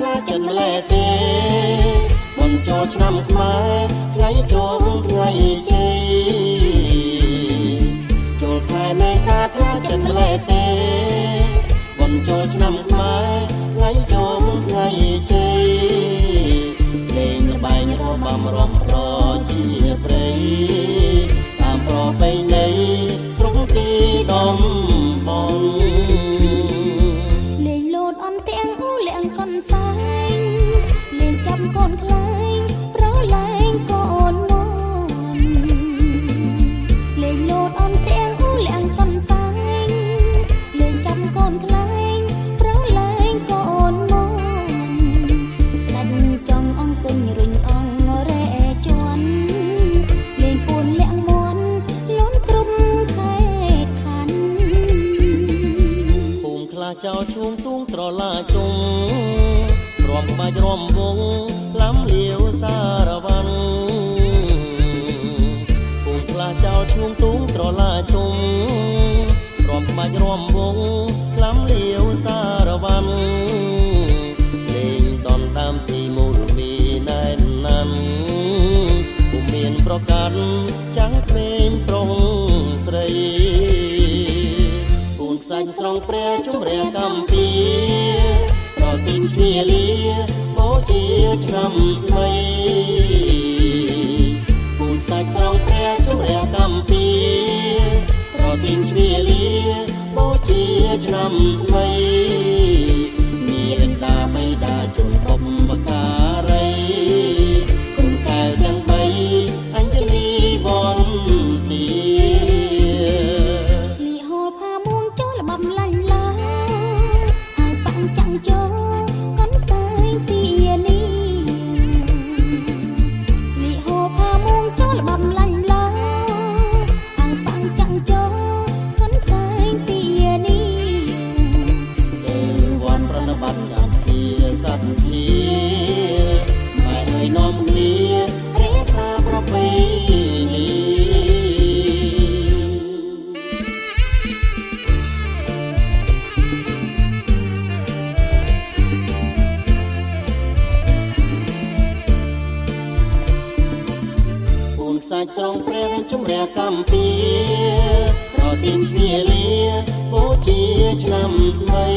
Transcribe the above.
ខ្លាចិនម្លែទេបុណ្យចូលឆ្នាំខ្មែរថ្ងៃចូលថ្ងៃជ័យចូលខែមេសាខ្លាចិនម្លែទេបុណ្យចូលឆ្នាំខ្មែរថ្ងៃចូលថ្ងៃជ័យលេងល្បែងរបាំរំប្រជាព្រៃតាមប្រពៃណីគ្រប់ទីតំបន់លេងលោតអន់ទាំងអូលៀងកូនសែងលេងចាប់កូនខ្លែងប្រឡែងកូនមន់លេងលោតអន់ទាំងអូលៀងកូនសែងលេងចាប់កូនខ្លែងប្រឡែងកូនមន់ស្ដេចចង់អង្គុញរុញអង្គរែជន់លេងពួនលាក់មន់លន់គ្រប់ខេត្តខណ្ឌភូមិខ្លាចោលជួងទួងត្រឡាជុងរំក្បាច់រំវងឡំលាវសារវ័នភូមិខ្លាចោលជួងទួងត្រឡាជុងរំក្បាច់រំវងឡំលាវសារវ័នលេងតនតាមទីមូលមីណែនណាន់ពុំមានប្រកាសចាំងក្មេងប្រុងស្រីពូនខ្សាច់ស្រងព្រះជំរះកម្ពីប្រទីនគ្នាលាបូជាឆ្នាំថ្មីពូនខ្សាច់ស្រងព្រះជំរះកម្ពីប្រទីនគ្នាលាបូជាឆ្នាំថ្មីមានតាបៃតាជនបុព្វការីគុំកែទាំងបីអញ្ជលីវន្ទាស្លីហូលផាមួងចូលល្បំលាញ់ឡាអាយប៉ាំងចាំងចូលកូនសែងទីនេះស្លីហូលផាមួងចូលល្បំលាញ់ឡាអាយប៉ាំងចាំងចូលកូនសែងទីនេះវ័នប្រណិប័តចាំជាសត្វធាម៉ែអើយនាំគ្នារក្សាប្រពៃណីពូនខ្សាច់ស្រងព្រះជំរះកម្ពីប្រទីនគ្នាលាបូជាឆ្នាំថ្មី